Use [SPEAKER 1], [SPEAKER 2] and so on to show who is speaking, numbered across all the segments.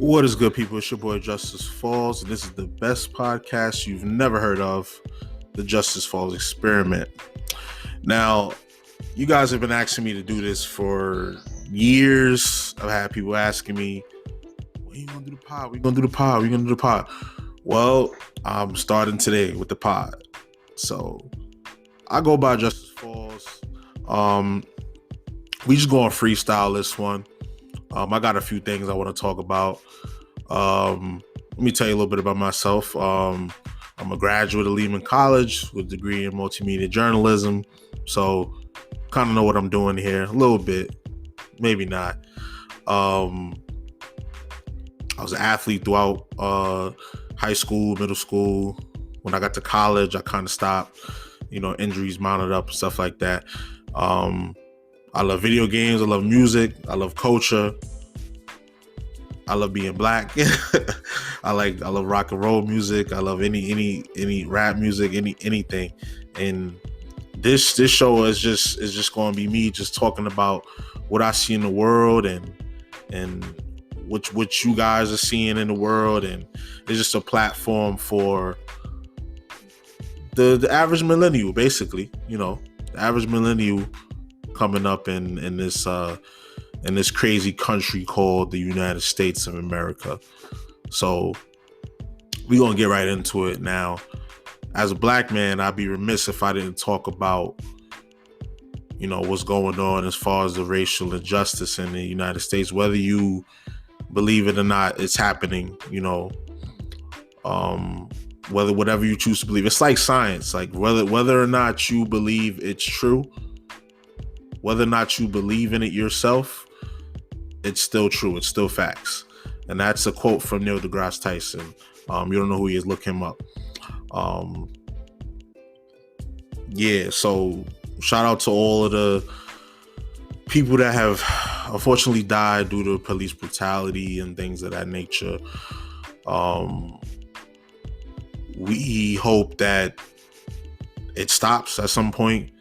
[SPEAKER 1] What is good, people? It's your boy Justice Falls, and this is the best podcast you've never heard of, the Justice Falls Experiment. Now, you guys have been asking me to do this for years. I've had people asking me, when you gonna do the pod? We gonna do the pod? We gonna do the pod? Well, I'm starting today with the pod. So I go by Justice Falls. We just go on freestyle this one. I got a few things I want to talk about. Let me tell you a little bit about myself. I'm a graduate of Lehman College with a degree in multimedia journalism. So kind of know what I'm doing here a little bit, maybe not. I was an athlete throughout high school, middle school. When I got to college, I kind of stopped. Injuries mounted up and stuff like that. I love video games. I love music. I love culture. I love being black. I love rock and roll music. I love any rap music, anything. And this show is just going to be me just talking about what I see in the world and what you guys are seeing in the world, and it's just a platform for the average millennial, basically. The average millennial coming up in this crazy country called the United States of America. So we're going to get right into it now. As a black man, I'd be remiss if I didn't talk about, what's going on as far as the racial injustice in the United States. Whether you believe it or not, it's happening, whatever you choose to believe. It's like science, like whether or not you believe it's true, whether or not you believe in it yourself, it's still true. It's still facts. And that's a quote from Neil deGrasse Tyson. You don't know who he is, look him up. So shout out to all of the people that have unfortunately died due to police brutality and things of that nature. We hope that it stops at some point,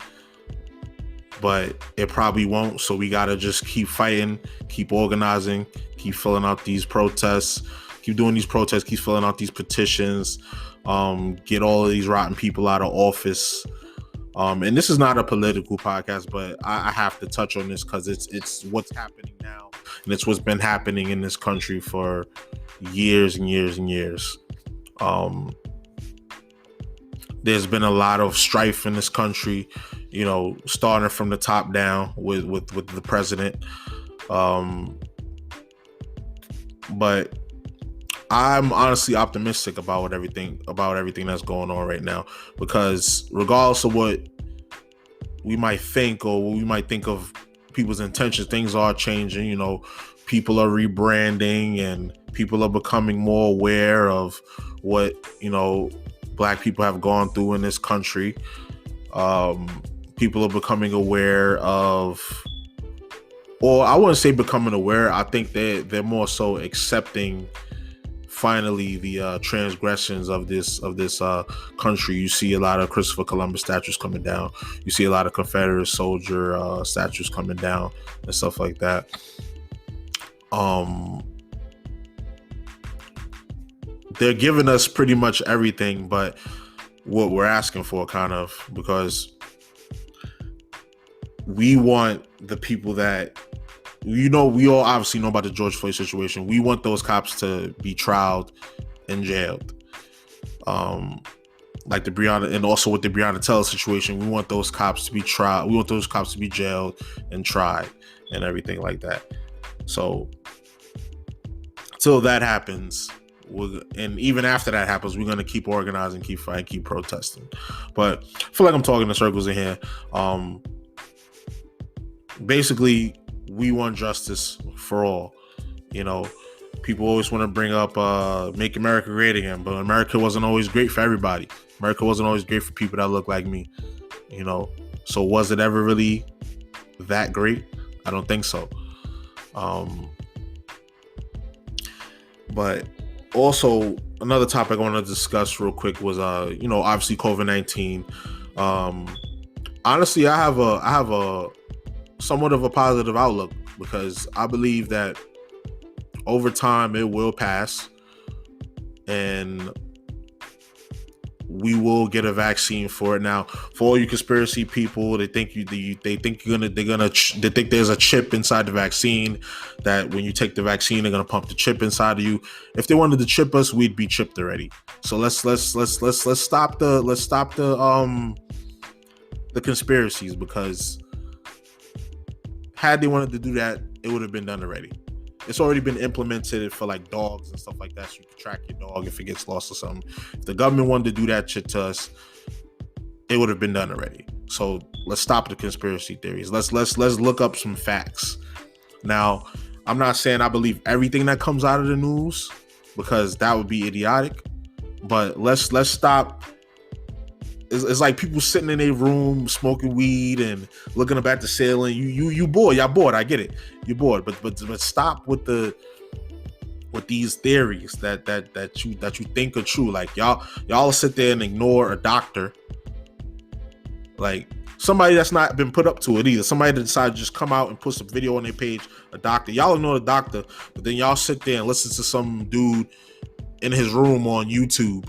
[SPEAKER 1] but it probably won't. So we got to just keep fighting, keep organizing, keep filling out these protests, keep doing these protests, keep filling out these petitions, get all of these rotten people out of office. And this is not a political podcast, but I have to touch on this because it's what's happening now. And it's what's been happening in this country for years and years and years. There's been a lot of strife in this country, starting from the top down with the president. But I'm honestly optimistic about everything that's going on right now, because regardless of what we might think or what we might think of people's intentions, things are changing. People are rebranding and people are becoming more aware of what, Black people have gone through in this country. People are becoming aware of, or I wouldn't say becoming aware. I think they're more so accepting finally the transgressions of this country. You see a lot of Christopher Columbus statues coming down. You see a lot of Confederate soldier statues coming down and stuff like that. They're giving us pretty much everything but what we're asking for, kind of, because we want the people that, we all obviously know about the George Floyd situation. We want those cops to be trialed and jailed. Like the Breonna, and also with the Breonna Taylor situation, we want those cops to be tried. We want those cops to be jailed and tried and everything like that. So until that happens, and even after that happens, we're going to keep organizing, keep fighting, keep protesting. But I feel like I'm talking in circles in here. Basically, we want justice for all. People always want to bring up make America great again, but America wasn't always great for everybody. America wasn't always great for people that look like me. So was it ever really that great? I don't think so. But also, another topic I want to discuss real quick was, obviously COVID-19. Honestly, I have a somewhat of a positive outlook, because I believe that over time it will pass, and we will get a vaccine for it. Now, for all you conspiracy people, they think they think there's a chip inside the vaccine, that when you take the vaccine they're gonna pump the chip inside of you. If they wanted to chip us, we'd be chipped already. So let's stop the conspiracies, because had they wanted to do that, it would have been done already. It's already been implemented for like dogs and stuff like that, so you can track your dog if it gets lost or something. If the government wanted to do that shit to us, it would have been done already. So let's stop the conspiracy theories. Let's look up some facts. Now, I'm not saying I believe everything that comes out of the news, because that would be idiotic. But let's stop. It's like people sitting in a room smoking weed and looking up at the ceiling. You bored. Y'all bored. I get it. You're bored. But stop with these theories that you think are true. Like y'all sit there and ignore a doctor, like somebody that's not been put up to it either. Somebody that decided to just come out and put some video on their page. A doctor. Y'all ignore the doctor, but then y'all sit there and listen to some dude in his room on YouTube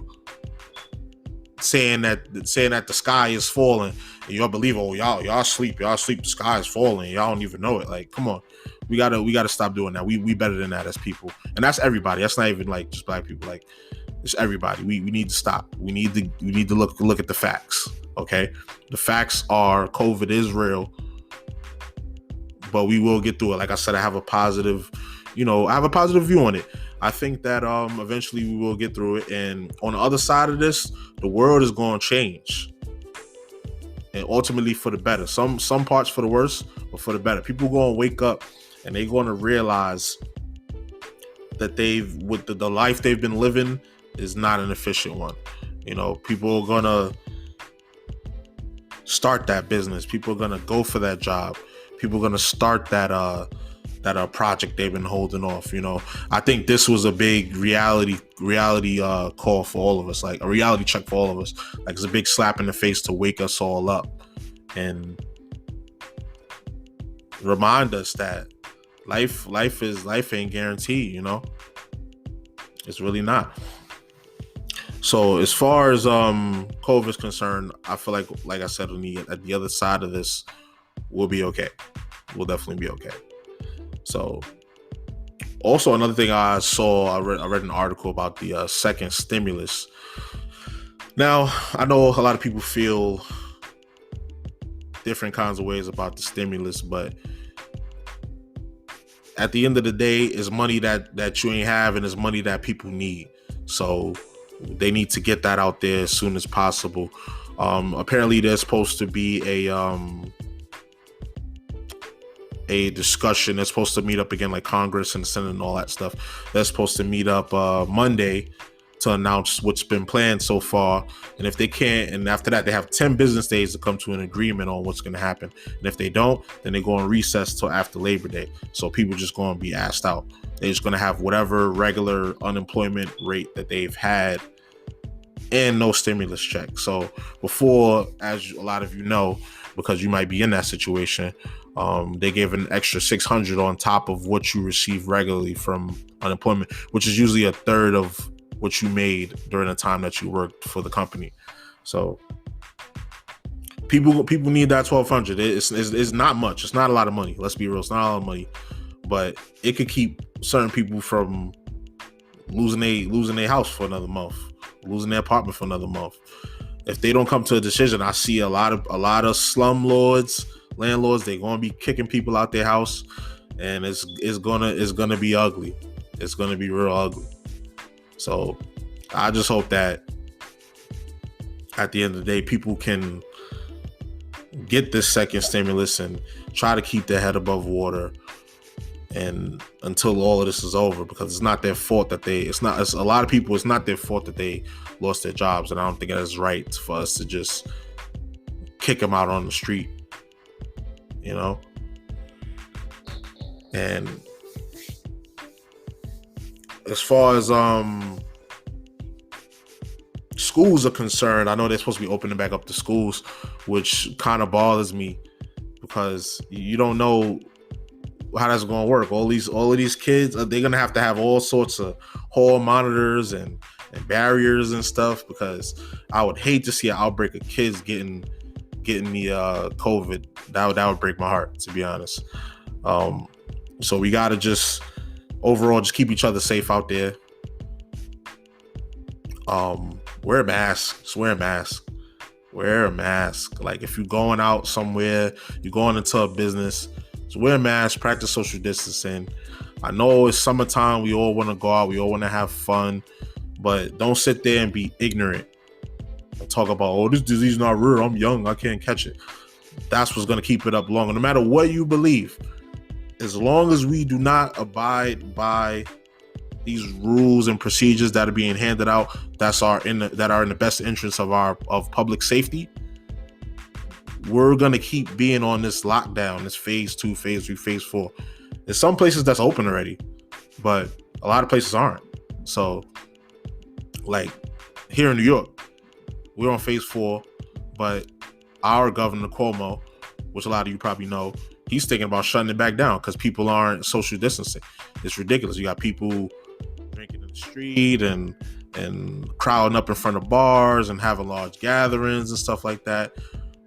[SPEAKER 1] saying that the sky is falling, and y'all believe, oh, y'all sleep, the sky is falling, y'all don't even know it. Like, come on, we gotta stop doing that. We better than that as people, and that's everybody. That's not even like just black people. Like, it's everybody. We need to stop. We need to look at the facts. Okay, the facts are COVID is real, but we will get through it. Like I said, I have a positive view on it. I think that eventually we will get through it, and on the other side of this, the world is going to change, and ultimately for the better. Some parts for the worse, but for the better. People are going to wake up, and they're going to realize that with the life they've been living is not an efficient one. You know, people are going to start that business. People are going to go for that job. People are going to start that project they've been holding off. You know, I think this was a big reality call for all of us, like a reality check for all of us. Like, it's a big slap in the face to wake us all up and remind us that life ain't guaranteed. You know, it's really not. So as far as COVID is concerned, I feel like I said, at the other side of this, we'll be okay. We'll definitely be okay. So, also another thing I read an article about the second stimulus. Now, I know a lot of people feel different kinds of ways about the stimulus, but at the end of the day, it's money that you ain't have, and it's money that people need. So they need to get that out there as soon as possible. Apparently, there's supposed to be a discussion. They're supposed to meet up again, like Congress and the Senate and all that stuff. They're supposed to meet up Monday to announce what's been planned so far. And if they can't, and after that, they have 10 business days to come to an agreement on what's going to happen. And if they don't, then they go on recess till after Labor Day. So people just going to be asked out. They're just going to have whatever regular unemployment rate that they've had and no stimulus check. So before, as a lot of you know, because you might be in that situation, they gave an extra $600 on top of what you receive regularly from unemployment, which is usually a third of what you made during the time that you worked for the company. So people need that $1,200. It's not much. It's not a lot of money. Let's be real. It's not a lot of money, but it could keep certain people from losing their house for another month, losing their apartment for another month. If they don't come to a decision, I see a lot of slumlords, landlords, they're gonna be kicking people out their house, and it's gonna be ugly. It's gonna be real ugly. So I just hope that at the end of the day, people can get this second stimulus and try to keep their head above water, and until all of this is over, because it's not their fault that it's a lot of people, it's not their fault that they lost their jobs, and I don't think that is right for us to just kick them out on the street, you know. And as far as schools are concerned, I know they're supposed to be opening back up the schools, which kind of bothers me, because you don't know how that's going to work. All of these kids, they're going to have all sorts of hall monitors and barriers and stuff, because I would hate to see an outbreak of kids getting the COVID. That would break my heart, to be honest. So we got to just overall just keep each other safe out there. Wear a mask. Just wear a mask. Wear a mask. Like, if you're going out somewhere, you're going into a business, just wear a mask, practice social distancing. I know it's summertime, we all want to go out, we all want to have fun, but don't sit there and be ignorant and talk about, oh, this disease is not real, I'm young, I can't catch it. That's what's going to keep it up longer, no matter what you believe. As long as we do not abide by these rules and procedures that are being handed out that are in the best interest of public safety, we're gonna keep being on this lockdown, this phase 2, phase 3, phase 4. There's some places that's open already, but a lot of places aren't. So, like here in New York, we're on phase 4, but our governor Cuomo, which a lot of you probably know, he's thinking about shutting it back down because people aren't social distancing. It's ridiculous. You got people drinking in the street and crowding up in front of bars and having large gatherings and stuff like that,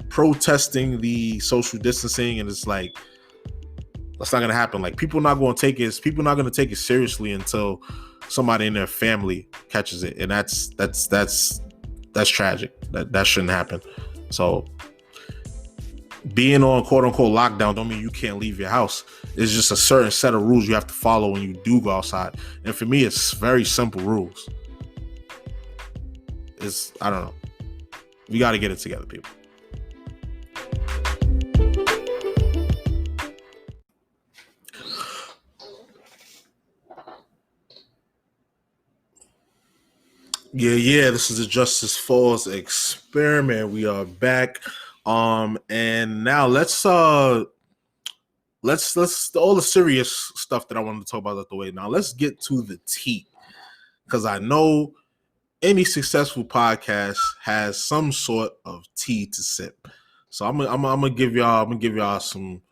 [SPEAKER 1] protesting the social distancing, and it's like, that's not gonna happen. Like, people are not gonna take it seriously until somebody in their family catches it, and that's tragic. That shouldn't happen. So being on quote unquote lockdown don't mean you can't leave your house. It's just a certain set of rules you have to follow when you do go outside. And for me, it's very simple rules. I don't know. We got to get it together, people. Yeah. This is the JusticexFalls experiment. We are back. And now let's all the serious stuff that I wanted to talk about out the way. Now let's get to the tea, because I know any successful podcast has some sort of tea to sip. So I'm gonna give y'all some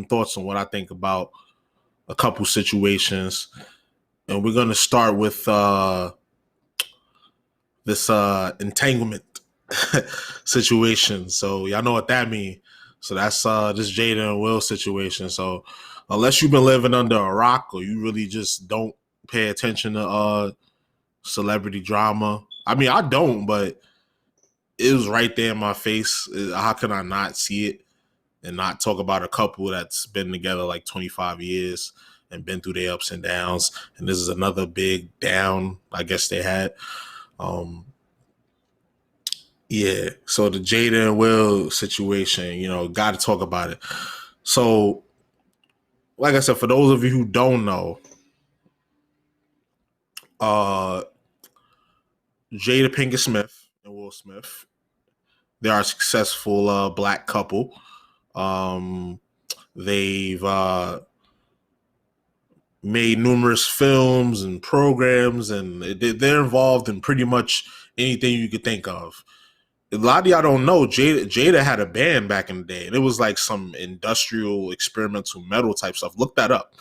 [SPEAKER 1] thoughts on what I think about a couple situations, and we're gonna start with this entanglement situation. So y'all know what that means. So that's this Jada and Will situation. So unless you've been living under a rock, or you really just don't pay attention to celebrity drama. I mean, I don't, but it was right there in my face. How can I not see it and not talk about a couple that's been together like 25 years and been through their ups and downs? And this is another big down, I guess they had. Yeah, so the Jada and Will situation, got to talk about it. So, like I said, for those of you who don't know, Jada Pinkett Smith and Will Smith, they are a successful black couple. They've made numerous films and programs, and they're involved in pretty much anything you could think of. A lot of y'all don't know, Jada had a band back in the day, and it was like some industrial experimental metal type stuff. Look that up.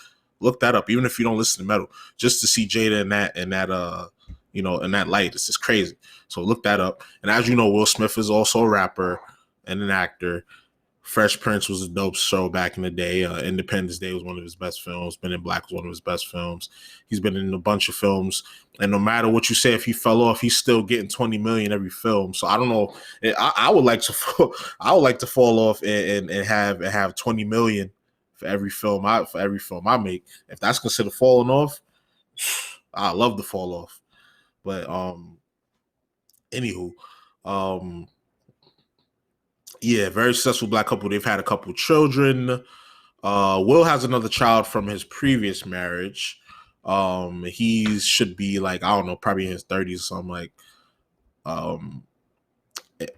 [SPEAKER 1] Even if you don't listen to metal, just to see Jada in that in that light, it's just crazy. So look that up. And as you know, Will Smith is also a rapper and an actor. Fresh Prince was a dope show back in the day. Independence Day was one of his best films. Men in Black was one of his best films. He's been in a bunch of films, and no matter what you say, if he fell off, he's still getting 20 million every film. So I don't know. I would like to fall off and have 20 million for every film I make. If that's considered falling off, I love to fall off. But anywho, yeah, very successful black couple. They've had a couple children. Will has another child from his previous marriage. He should be like, I don't know, probably in his 30s or something like.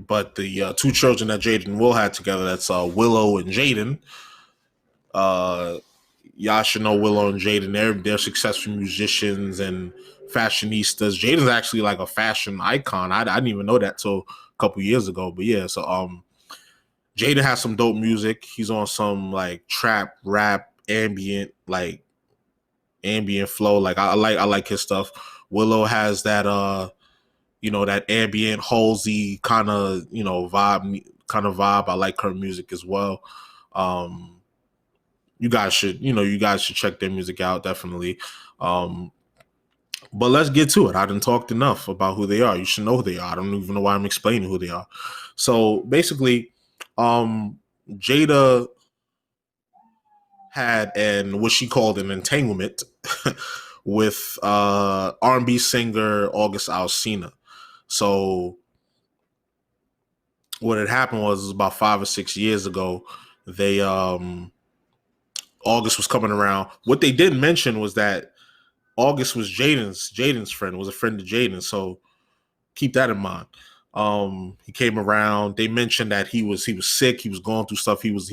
[SPEAKER 1] But the two children that Jada and Will had together, that's Willow and Jaden. Y'all should know Willow and Jaden. They're successful musicians and fashionistas. Jaden's actually like a fashion icon. I didn't even know that till a couple years ago. But yeah, so Jada has some dope music. He's on some like trap rap ambient, like ambient flow. Like I like his stuff. Willow has that that ambient Halsey kind of vibe. I like her music as well. Um, you guys should check their music out, definitely. Um, but let's get to it. I didn't talked enough about who they are. You should know who they are. I don't even know why I'm explaining who they are. So basically, um, Jada had an what she called an entanglement with R&B singer August Alsina. So what had happened was about 5 or 6 years ago. They August was coming around. What they didn't mention was that August was Jaden's friend, was a friend of Jaden. So keep that in mind. He came around. They mentioned that he was sick. He was going through stuff. He was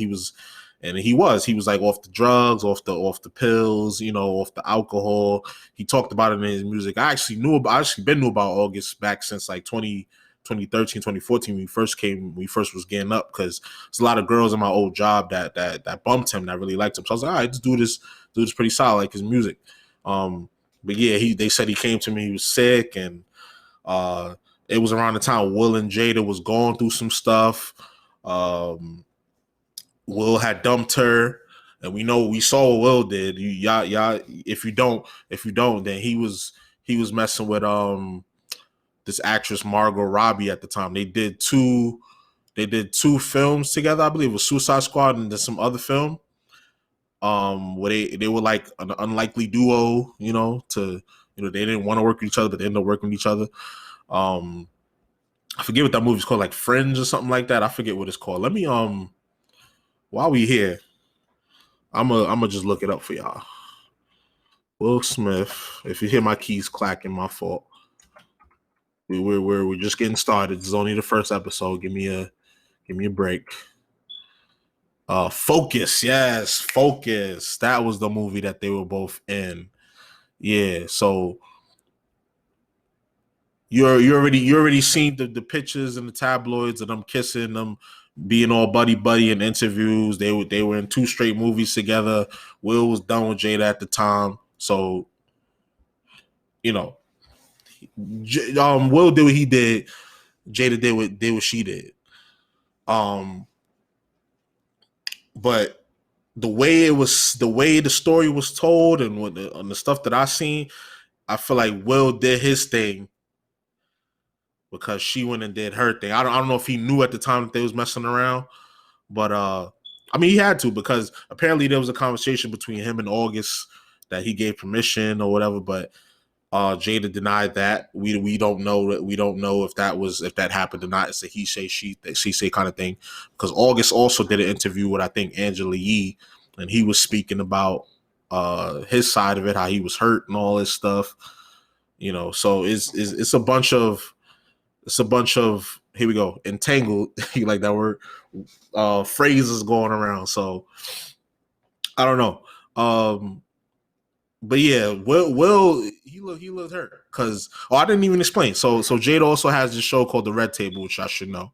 [SPEAKER 1] like off the drugs, off the pills, off the alcohol. He talked about it in his music. I actually been knew about August back since like 2013, 2014 when we first was getting up, because there's a lot of girls in my old job that bumped him, that really liked him. So I was like, all right, this dude is pretty solid, like his music. But yeah, they said he came to me, he was sick, and it was around the time Will and Jada was going through some stuff. Will had dumped her, and we saw what Will did. Y'all, if you don't, then he was messing with this actress Margot Robbie at the time. They did two films together. I believe it was Suicide Squad and then some other film. Where they were like an unlikely duo, they didn't want to work with each other, but they ended up working with each other. Um, I forget what that movie's called, like Friends or something like that. I forget what it's called. Let me while we here, I'm gonna just look it up for y'all. Will Smith. If you hear my keys clacking, my fault. We're just getting started. This is only the first episode. Give me a break. Focus. Yes, Focus. That was the movie that they were both in. Yeah. So you already seen the pictures in the tabloids of them kissing, them being all buddy buddy in interviews. They were in two straight movies together. Will was done with Jada at the time, so you know, Will did what he did. Jada did what she did. Um, but the way the story was told, and on the stuff that I seen, I feel like Will did his thing because she went and did her thing. I don't know if he knew at the time that they was messing around. But I mean, he had to, because apparently there was a conversation between him and August that he gave permission or whatever. But Jada denied that. We don't know. We don't know if that happened or not. It's a he say she say kind of thing. Because August also did an interview with, I think, Angela Yee, and he was speaking about his side of it, how he was hurt and all this stuff. So it's a bunch of here we go, entangled. You like that word? Phrases going around. So I don't know. But yeah, Will he looked hurt because I didn't even explain. So Jade also has this show called The Red Table, which I should know,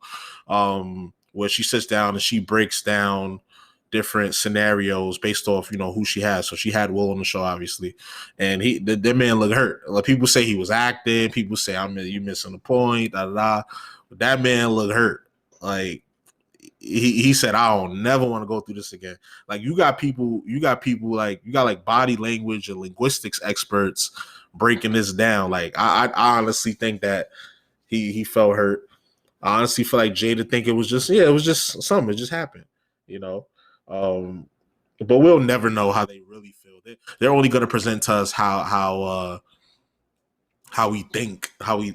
[SPEAKER 1] where she sits down and she breaks down different scenarios based off who she has. So she had Will on the show, obviously, and the man looked hurt. Like, people say he was acting. People say you missing the point. Da da da. But that man looked hurt. Like, he said, I don't never want to go through this again. Like, you got like body language and linguistics experts breaking this down. Like, I honestly think that he felt hurt. I honestly feel like Jada think it was just something. It just happened, you know. Um, but we'll never know how they really feel. They're only going to present to us how we think, how we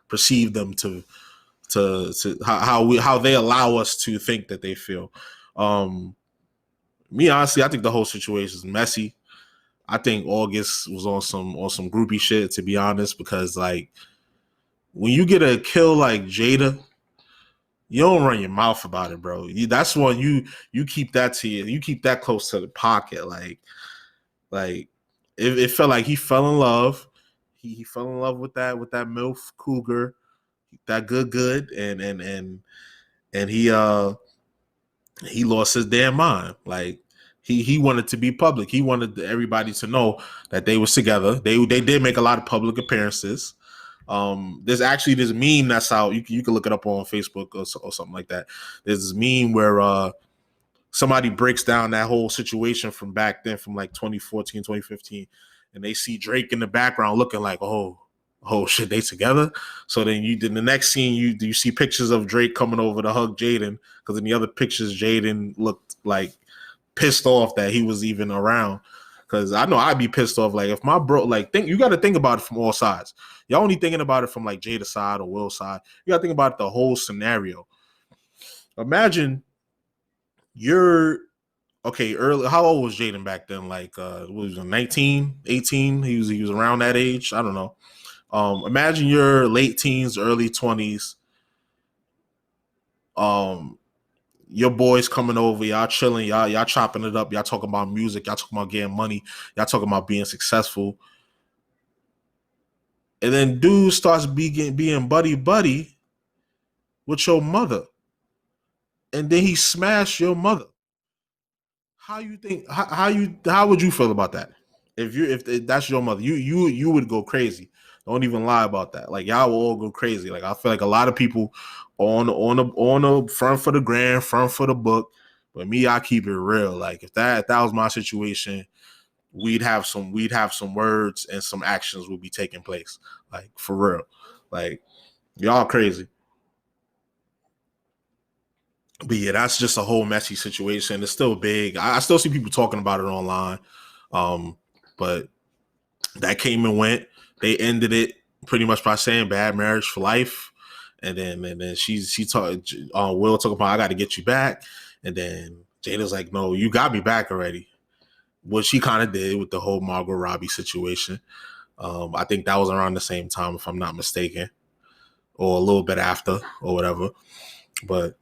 [SPEAKER 1] perceive them to how they allow us to think that they feel. Um, Me, honestly, I think the whole situation is messy. I think August was on some groupie shit, to be honest, because like when you get a kill like Jada, you don't run your mouth about it, bro. That's one you keep that to you keep that close to the pocket. Like it felt like he fell in love. He fell in love with that MILF cougar, that good, and he lost his damn mind. Like, He wanted to be public. He wanted everybody to know that they was together. They did make a lot of public appearances. There's actually this meme that's out. You can look it up on Facebook or something like that. There's this meme where somebody breaks down that whole situation from back then, from like 2014, 2015, and they see Drake in the background looking like, oh shit, they together. So then in the next scene you see pictures of Drake coming over to hug Jaden, because in the other pictures Jaden looked like pissed off that he was even around. Because I know I'd be pissed off. Like, if my bro, like, you got to think about it from all sides. Y'all only thinking about it from like Jada's side or Will's side. You got to think about the whole scenario. Imagine you're okay. Early, how old was Jaden back then? Like, what was he, 19, 18? He was around that age. I don't know. Imagine your late teens, early 20s. Your boys coming over, y'all chilling, y'all chopping it up, y'all talking about music, y'all talking about getting money, y'all talking about being successful. And then dude starts being buddy with your mother. And then he smashed your mother. How you think how would you feel about that? If that's your mother, you would go crazy. Don't even lie about that. Like, y'all will all go crazy. Like, I feel like a lot of people on the front for the gram, front for the book. But me, I keep it real. Like, if that was my situation, we'd have some words and some actions will be taking place. Like, for real. Like, y'all crazy. But yeah, that's just a whole messy situation. It's still big. I still see people talking about it online. But that came and went. They ended it pretty much by saying bad marriage for life. And then she talked, Will talking about, I got to get you back. And then Jada's like, no, you got me back already. What she kind of did with the whole Margot Robbie situation. I think that was around the same time, if I'm not mistaken, or a little bit after or whatever. But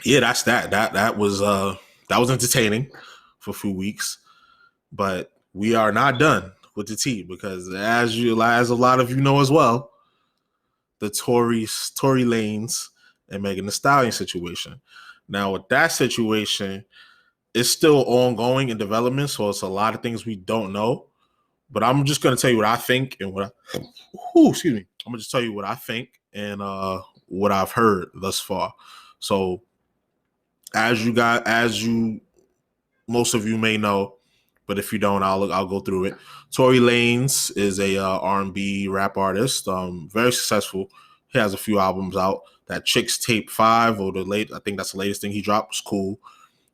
[SPEAKER 1] yeah, that's that. That was entertaining for a few weeks. But we are not done with the tea, because as a lot of you know as well, the Tory Lanez and Megan Thee Stallion situation. Now, with that situation, it's still ongoing in development, so it's a lot of things we don't know. But I'm just gonna tell you what I think and excuse me. I'm gonna just tell you what I think and what I've heard thus far. So, as you most of you may know, but if you don't, I'll go through it. Tory Lanez is a R&B rap artist, very successful. He has a few albums out. That Chicks Tape 5, or I think that's the latest thing he dropped, was cool.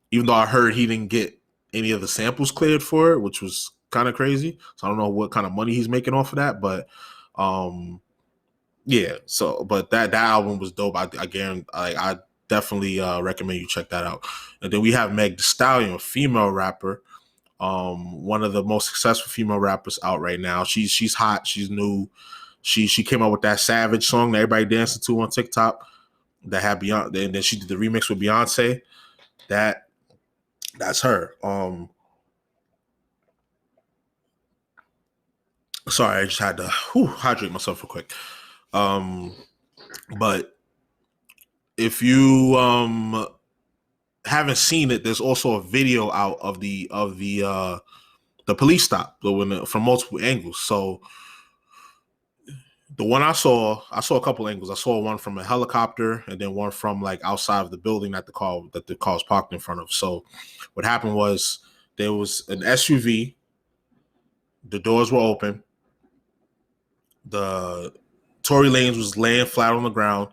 [SPEAKER 1] Even though I heard he didn't get any of the samples cleared for it, which was kind of crazy. So I don't know what kind of money he's making off of that, but yeah. So, but that album was dope. I definitely recommend you check that out. And then we have Meg Thee Stallion, a female rapper, one of the most successful female rappers out right now. She's hot. She's new. She came out with that Savage song that everybody dancing to on TikTok. That had Beyonce, and then she did the remix with Beyonce. That's her. Sorry, I just had to hydrate myself real quick. But if you haven't seen it, there's also a video out of the police stop from multiple angles. So the one I saw a couple angles. I saw one from a helicopter and then one from like outside of the building that the car was parked in front of. So what happened was there was an SUV. The doors were open. The Tory Lanez was laying flat on the ground.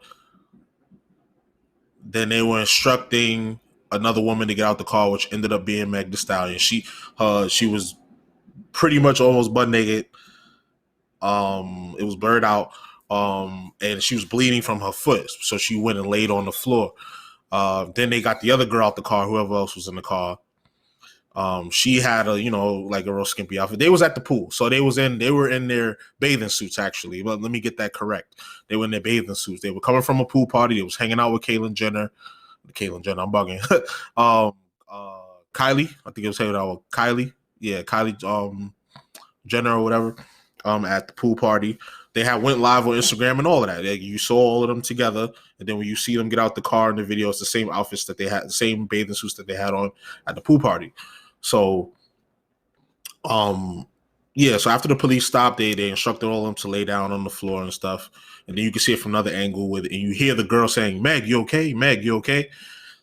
[SPEAKER 1] Then they were instructing another woman to get out the car, which ended up being Meg Thee Stallion. She was pretty much almost butt naked. It was blurred out. And she was bleeding from her foot. So she went and laid on the floor. Then they got the other girl out the car, whoever else was in the car. She had a real skimpy outfit. They was at the pool. So they were in their bathing suits, actually. But let me get that correct. They were in their bathing suits. They were coming from a pool party. They was hanging out with Caitlyn Jenner, I'm bugging. Kylie, I think it was hanging out with Kylie. Yeah, Kylie Jenner or whatever. At the pool party. They went live on Instagram and all of that. You saw all of them together, and then when you see them get out the car in the video, it's the same outfits that they had, the same bathing suits that they had on at the pool party. So, yeah. So after the police stopped, they instructed all of them to lay down on the floor and stuff. And then you can see it from another angle with, and you hear the girl saying, "Meg, you okay? Meg, you okay?"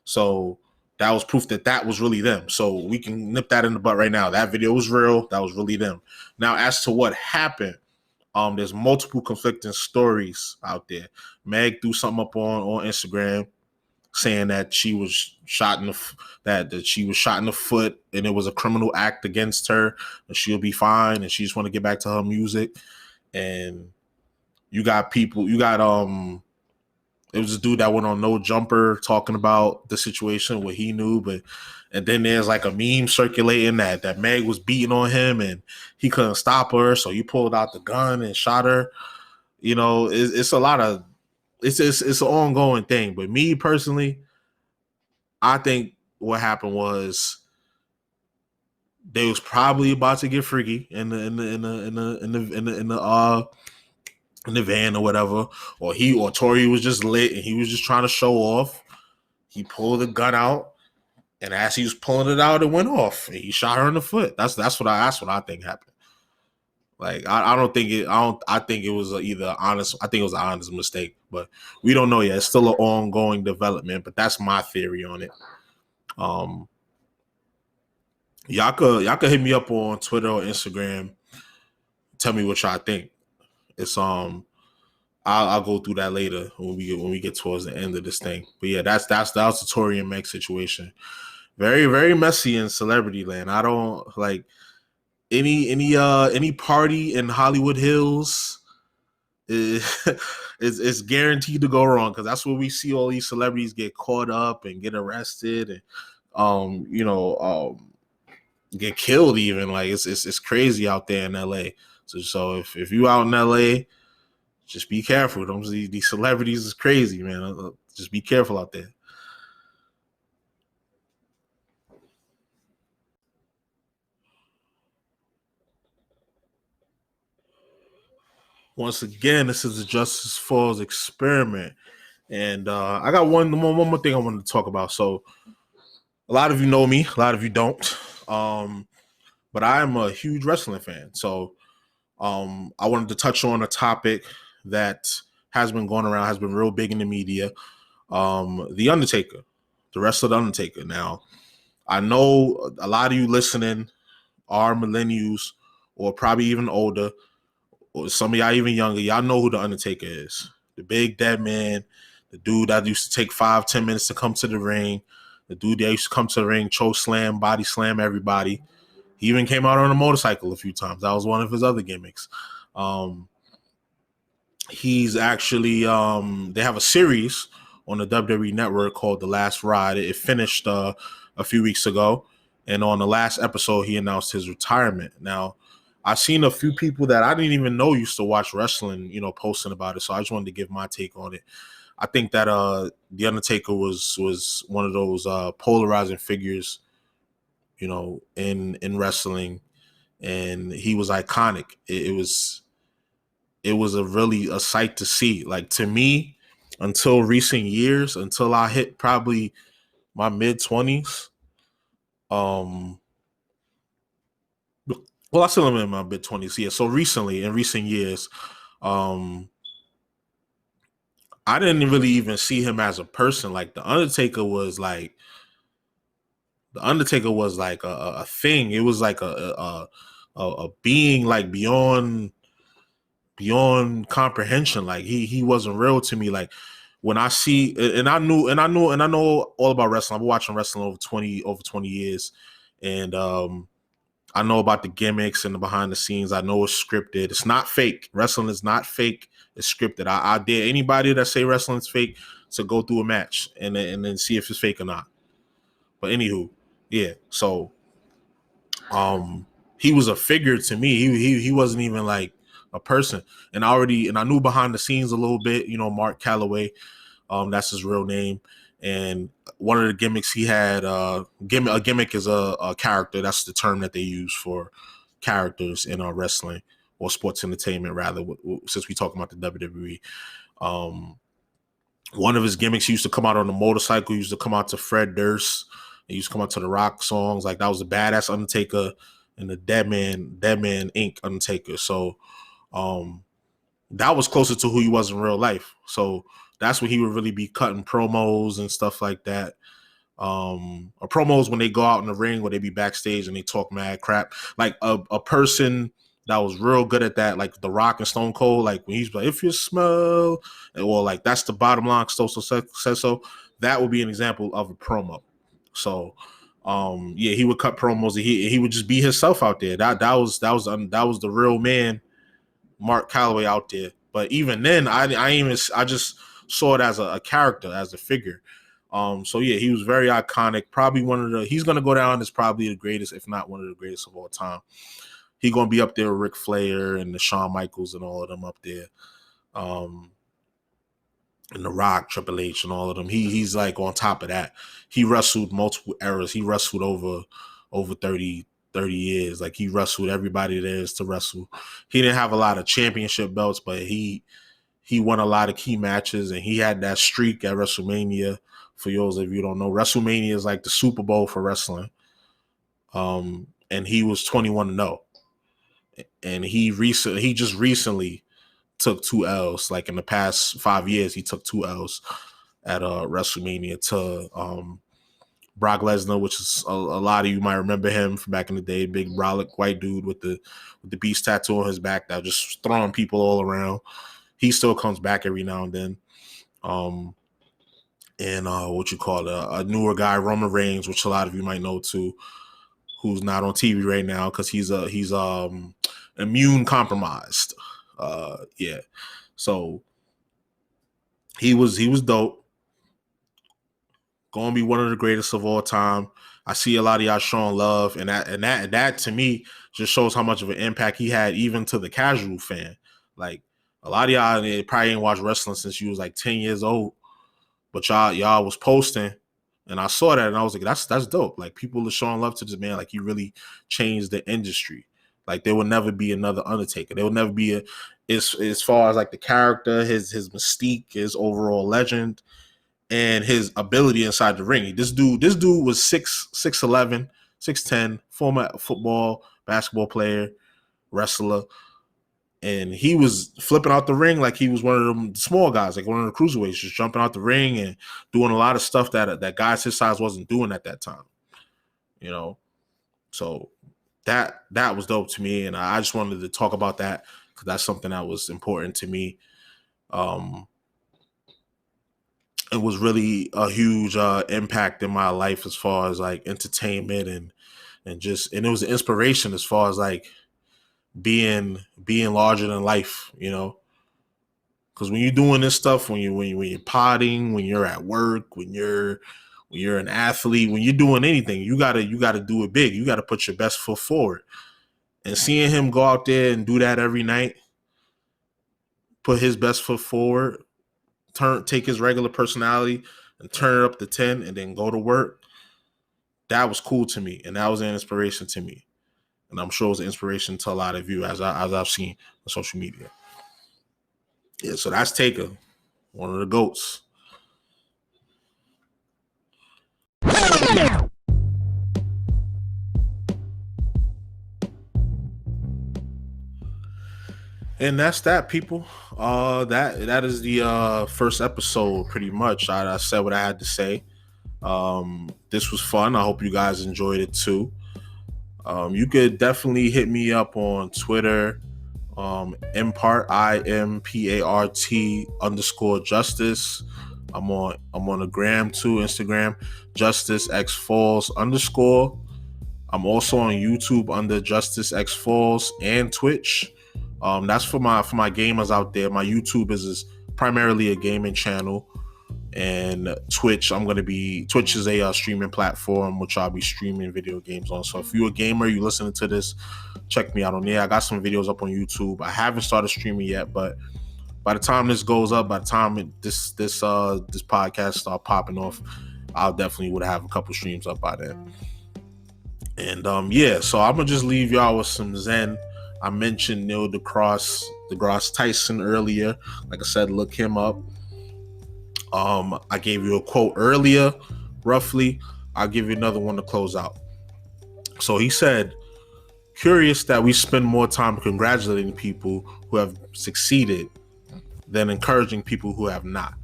[SPEAKER 1] So that was proof that that was really them. So we can nip that in the butt right now. That video was real. That was really them. Now, as to what happened, there's multiple conflicting stories out there. Meg threw something up on Instagram saying that she was shot in the that she was shot in the foot and it was a criminal act against her and she'll be fine and she just want to get back to her music. And you got people, you got it was a dude that went on No Jumper talking about the situation, what he knew, but and then there's like a meme circulating that Meg was beating on him and he couldn't stop her, so he pulled out the gun and shot her. You know, it's a lot of it's an ongoing thing. But me personally, I think what happened was they was probably about to get freaky in the van or whatever, or Tori was just lit and he was just trying to show off. He pulled the gun out, and as he was pulling it out, it went off, and he shot her in the foot. That's what I think happened. Like I don't think it. I think it was either honest. I think it was an honest mistake, but we don't know yet. It's still an ongoing development, but that's my theory on it. Um, y'all could hit me up on Twitter or Instagram. Tell me what y'all think. It's I'll go through that later when we get towards the end of this thing. But yeah, that was the Tory and Meg situation. Very, very messy in celebrity land. I don't like any party in Hollywood Hills is guaranteed to go wrong because that's where we see all these celebrities get caught up and get arrested and get killed even. Like it's crazy out there in LA. So if you out in LA, just be careful. These celebrities is crazy, man. Just be careful out there. Once again, this is a Justice Falls experiment. And I got one more thing I wanted to talk about. So a lot of you know me, a lot of you don't. But I am a huge wrestling fan. So I wanted to touch on a topic that has been going around, has been real big in the media. The Undertaker, the wrestler The Undertaker. Now, I know a lot of you listening are millennials or probably even older, or some of y'all even younger. Y'all know who The Undertaker is. The big deadman, the dude that used to take 5-10 minutes to come to the ring, the dude that used to come to the ring, choke slam, body slam everybody. He even came out on a motorcycle a few times. That was one of his other gimmicks. He's actually they have a series on the WWE Network called The Last Ride. It finished a few weeks ago, and on the last episode, he announced his retirement. Now, I've seen a few people that I didn't even know used to watch wrestling, posting about it. So I just wanted to give my take on it. I think that The Undertaker was one of those polarizing figures, in wrestling, and he was iconic. It was a sight to see. Like, to me, until recent years, until I hit probably my mid-20s, well, I still am in my mid-20s. Yeah. So recently, in recent years, I didn't really even see him as a person. Like, The Undertaker was like a thing. It was like a being like beyond comprehension. Like he wasn't real to me. Like, when I see, and I know all about wrestling. I've been watching wrestling over 20 years, and I know about the gimmicks and the behind the scenes. I know it's scripted. It's not fake. Wrestling is not fake. It's scripted. I dare anybody that say wrestling is fake to go through a match and then see if it's fake or not. But anywho, yeah. So he was a figure to me. He wasn't even like a person. And I knew behind the scenes a little bit. Mark Calloway. That's his real name. And one of the gimmicks he had, a gimmick is a character. That's the term that they use for characters in wrestling or sports entertainment, rather, since we talk about the WWE. One of his gimmicks, he used to come out on a motorcycle. He used to come out to Fred Durst. He used to come out to the Rock songs. Like that was a badass Undertaker and the Deadman Inc. Undertaker. So that was closer to who he was in real life. So that's when he would really be cutting promos and stuff like that. Or promos when they go out in the ring, where they be backstage and they talk mad crap. Like a person that was real good at that, like The Rock and Stone Cold, like when he's like, if you smell, or like that's the bottom line, says so. That would be an example of a promo. So yeah, he would cut promos and he would just be himself out there. That was the real man, Mark Calloway, out there. But even then, I just saw it as a character, as a figure. So yeah, he was very iconic. Probably he's gonna go down as probably the greatest, if not one of the greatest of all time. He's gonna be up there with Ric Flair and the Shawn Michaels and all of them up there. And The Rock, Triple H, and all of them. He's like on top of that. He wrestled multiple eras. He wrestled over 30 years. Like he wrestled everybody there is to wrestle. He didn't have a lot of championship belts, but he won a lot of key matches, and he had that streak at WrestleMania. For those of you who don't know, WrestleMania is like the Super Bowl for wrestling. And he was 21-0. And he just recently took 2 L's. Like in the past 5 years, he took 2 L's at WrestleMania to Brock Lesnar, which is a lot of you might remember him from back in the day. Big brolic white dude with the beast tattoo on his back that was just throwing people all around. He still comes back every now and then. And what you call a newer guy, Roman Reigns, which a lot of you might know too, who's not on TV right now because he's immune compromised. Yeah, so he was dope. Gonna be one of the greatest of all time. I see a lot of y'all showing love, and that to me just shows how much of an impact he had, even to the casual fan. Like a lot of y'all probably ain't watched wrestling since you was like 10 years old, but y'all was posting, and I saw that, and I was like, that's dope. Like people are showing love to this man. Like he really changed the industry. Like there will never be another Undertaker. There will never be as far as like the character, his mystique, his overall legend, and his ability inside the ring. This dude was 6'11", 6'10", former football, basketball player, wrestler. And he was flipping out the ring like he was one of them small guys, like one of the cruiserweights, just jumping out the ring and doing a lot of stuff that guys his size wasn't doing at that time. You know? So that was dope to me. And I just wanted to talk about that because that's something that was important to me. It was really a huge impact in my life as far as like entertainment and it was an inspiration as far as like being larger than life, you know. Because when you're doing this stuff, when you're potting, when you're at work, when you're an athlete, when you're doing anything, you gotta do it big. You gotta put your best foot forward. And seeing him go out there and do that every night, put his best foot forward, take his regular personality and turn it up to 10 and then go to work, that was cool to me. And that was an inspiration to me. And I'm sure it was an inspiration to a lot of you as I've seen on social media. Yeah, so that's Taker, one of the GOATs. And that's that, people. That is the first episode, pretty much. I said what I had to say. This was fun. I hope you guys enjoyed it too. You could definitely hit me up on Twitter, impart IMPART_justice. I'm on the gram too, Instagram, JusticexFalls _. I'm also on YouTube under JusticexFalls and Twitch. That's for my gamers out there. My YouTube is primarily a gaming channel, and Twitch is a streaming platform which I'll be streaming video games on. So if you're a gamer, you listening to this, check me out on there. I got some videos up on YouTube. I haven't started streaming yet, but by the time this goes up, by the time this podcast start popping off, I'll definitely would have a couple streams up by then. And yeah, so I'm gonna just leave y'all with some Zen. I mentioned Neil deGrasse Tyson earlier. Like I said, look him up. I gave you a quote earlier, roughly. I'll give you another one to close out. So he said, curious that we spend more time congratulating people who have succeeded than encouraging people who have not.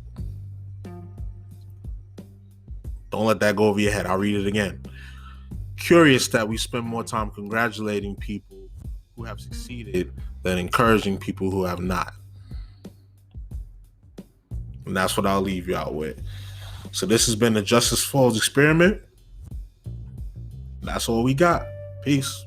[SPEAKER 1] Don't let that go over your head. I'll read it again. Curious that we spend more time congratulating people who have succeeded than encouraging people who have not. And that's what I'll leave you out with. So this has been the Justice Falls experiment. That's all we got. Peace.